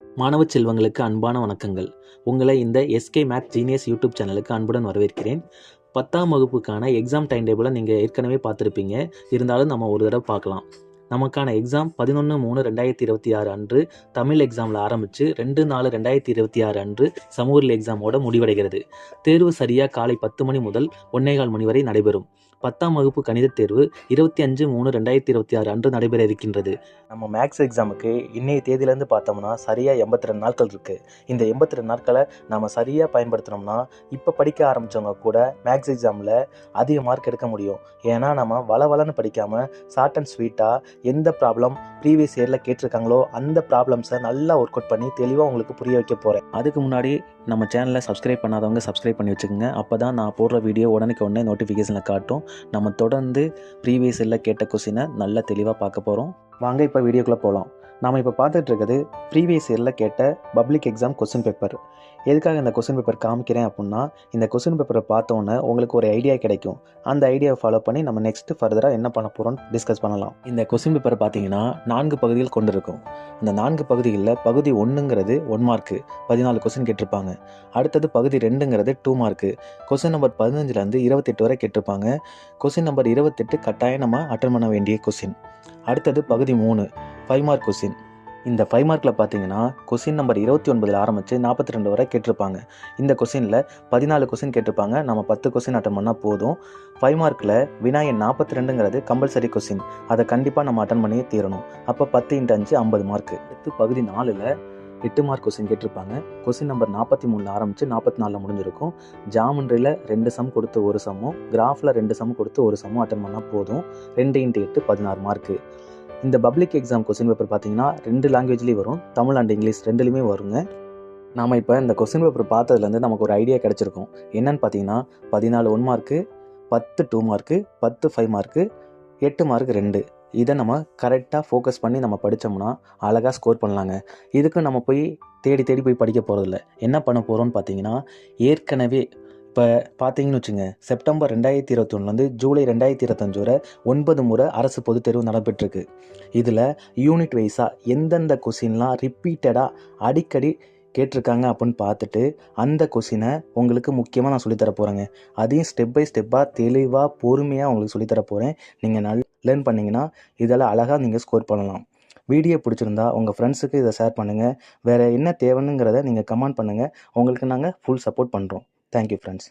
மாணவ செல்வங்களுக்கு அன்பான வணக்கங்கள். உங்களை இந்த எஸ்கே மேத்ஸ் ஜீனியஸ் யூடியூப் சேனலுக்கு அன்புடன் வரவேற்கிறேன். 10ஆம் வகுப்புக்கான எக்ஸாம் டைம் டேபிளை நீங்கள் ஏற்கனவே பார்த்துருப்பீங்க. இருந்தாலும் நம்ம ஒரு தடவை பார்க்கலாம். நமக்கான எக்ஸாம் 11/3/2026 அன்று தமிழ் எக்ஸாமில் ஆரம்பித்து 2/4/2026 அன்று சமூக எக்ஸாமோட முடிவடைகிறது. தேர்வு சரியாக காலை 10 மணி முதல் 1:15 மணி வரை நடைபெறும். 10ஆம் வகுப்பு கணித தேர்வு 25/3/2026 அன்று நடைபெற இருக்கின்றது. நம்ம மேக்ஸ் எக்ஸாமுக்கு இன்னைய தேதியிலேருந்து பார்த்தோம்னா சரியாக 82 நாட்கள் இருக்குது. இந்த 82 நாட்களை நம்ம சரியாக பயன்படுத்தினோம்னா இப்போ படிக்க ஆரம்பித்தவங்க கூட மேக்ஸ் எக்ஸாமில் அதிக மார்க் எடுக்க முடியும். ஏன்னா நம்ம வளவலன்னு படிக்காமல் ஷார்ட் அண்ட் ஸ்வீட்டாக எந்த ப்ராப்ளம் ப்ரீவியஸ் இயரில் கேட்டிருக்காங்களோ அந்த ப்ராப்ளம்ஸை நல்லா ஒர்க் அவுட் பண்ணி தெளிவாக உங்களுக்கு புரிய வைக்க போகிறேன். அதுக்கு முன்னாடி நம்ம சேனலை சப்ஸ்கிரைப் பண்ணாதவங்க சப்ஸ்கிரைப் பண்ணி வச்சுக்கோங்க. அப்போ தான் நான் போடுற வீடியோ உடனே நோட்டிஃபிகேஷனில் காட்டும். நம்ம தொடர்ந்து ப்ரீவியஸ் இயரில் கேட்ட கொஸ்டினை நல்லா தெளிவாக பார்க்க போகிறோம். வாங்க இப்போ வீடியோக்குள்ளே போகலாம். நாம் இப்போ பார்த்துட்டு இருக்கிறது ப்ரீவியஸ் இயரில் கேட்ட பப்ளிக் எக்ஸாம் கொஸ்டின் பேப்பர். எதுக்காக இந்த கொஸ்டின் பேப்பர் காமிக்கிறேன் அப்படின்னா, இந்த கொஸ்டின் பேப்பரை பார்த்தோன்னே உங்களுக்கு ஒரு ஐடியா கிடைக்கும். அந்த ஐடியாவை ஃபாலோ பண்ணி நம்ம நெக்ஸ்ட்டு ஃபர்தராக என்ன பண்ண போகிறோம்னு டிஸ்கஸ் பண்ணலாம். இந்த கொஸ்டின் பேப்பரை பார்த்தீங்கன்னா 4 பகுதிகள் கொண்டு இருக்கும். அந்த 4 பகுதிகளில் பகுதி 1ங்கிறது 1 மார்க்கு, 14 கொஸ்டின் கேட்டிருப்பாங்க. அடுத்தது பகுதி 2ங்கிறது 2 மார்க்கு, கொஸ்டின் நம்பர் 15லேருந்து 28 வரை கேட்டிருப்பாங்க. கொஸ்டின் நம்பர் 28 கட்டாயம் நம்ம அட்டன் பண்ண வேண்டிய கொஸ்டின். அடுத்தது பகுதி 3 5 மார்க் கொஸ்டின். இந்த 5 மார்க்கில் பார்த்தீங்கன்னா கொஸ்டின் நம்பர் 29 ஆரம்பித்து 42 வரை கேட்டிருப்பாங்க. இந்த கொஸ்டினில் 14 கொஸ்டின் கேட்டிருப்பாங்க. நம்ம 10 கொஸ்டின் அட்டன் பண்ணால் போதும். 5 மார்க்கில் வினாயன் 42ங்கிறது கம்பல்சரி கொஸ்டின். அதை கண்டிப்பாக நம்ம அட்டன் பண்ணியே தீரணும். அப்போ 10 × 5 50 மார்க்கு. அடுத்து பகுதி 4ல் 8 மார்க் கொஸ்டின் கேட்டிருப்பாங்க. கொஸ்டின் நம்பர் 43 ஆரம்பித்து 44 முடிஞ்சிருக்கும். ஜாமெண்ட்ரியில் 2 சம் கொடுத்து 1 சம்மும், கிராஃபில் 2 சம் கொடுத்து 1 சம்மும் அட்டன் பண்ணால் போதும். 2 × 8 16 மார்க்கு. இந்த பப்ளிக் எக்ஸாம் கொஸ்டின் பேப்பர் பார்த்தீங்கன்னா 2 லாங்குவேஜ்லேயும் வரும். தமிழ் அண்ட் இங்கிலீஷ் ரெண்டுலேயுமே வருங்க. நாம் இப்போ இந்த கொஸ்டின் பேப்பர் பார்த்ததுலேருந்து நமக்கு ஒரு ஐடியா கிடச்சிருக்கும். என்னன்னு பார்த்தீங்கன்னா 14 1 மார்க்கு, 10 2 மார்க்கு, 10 5 மார்க்கு, 8 மார்க் 2. இதை நம்ம கரெக்டாக ஃபோக்கஸ் பண்ணி நம்ம படித்தோம்னா அழகாக ஸ்கோர் பண்ணலாங்க. இதுக்கு நம்ம போய் தேடி போய் படிக்க போகிறதில்ல. என்ன பண்ண போகிறோம்னு பார்த்தீங்கன்னா, ஏற்கனவே இப்போ பார்த்தீங்கன்னு வச்சுங்க, செப்டம்பர் 2021 ஜூலை 2025 வரை 9 முறை அரசு பொதுத் தேர்வு நடைபெற்றிருக்கு. இதில் யூனிட் வைஸாக எந்தெந்த கொஸ்டின்லாம் ரிப்பீட்டடாக அடிக்கடி கேட்டிருக்காங்க அப்படின்னு பார்த்துட்டு அந்த கொஸ்டினை உங்களுக்கு முக்கியமாக நான் சொல்லித்தர போகிறேங்க. அதையும் ஸ்டெப் பை ஸ்டெப்பாக தெளிவாக பொறுமையாக உங்களுக்கு சொல்லித்தர போகிறேன். நீங்கள் நல்லா லேர்ன் பண்ணிங்கன்னா இதெல்லாம் அழகாக நீங்கள் ஸ்கோர் பண்ணலாம். வீடியோ பிடிச்சிருந்தா உங்கள் ஃப்ரெண்ட்ஸுக்கு இதை ஷேர் பண்ணுங்கள். வேறு என்ன தேவைன்னுங்கிறத நீங்கள் கமெண்ட் பண்ணுங்கள். உங்களுக்கு நாங்கள் ஃபுல் சப்போர்ட் பண்ணுறோம். Thank you friends.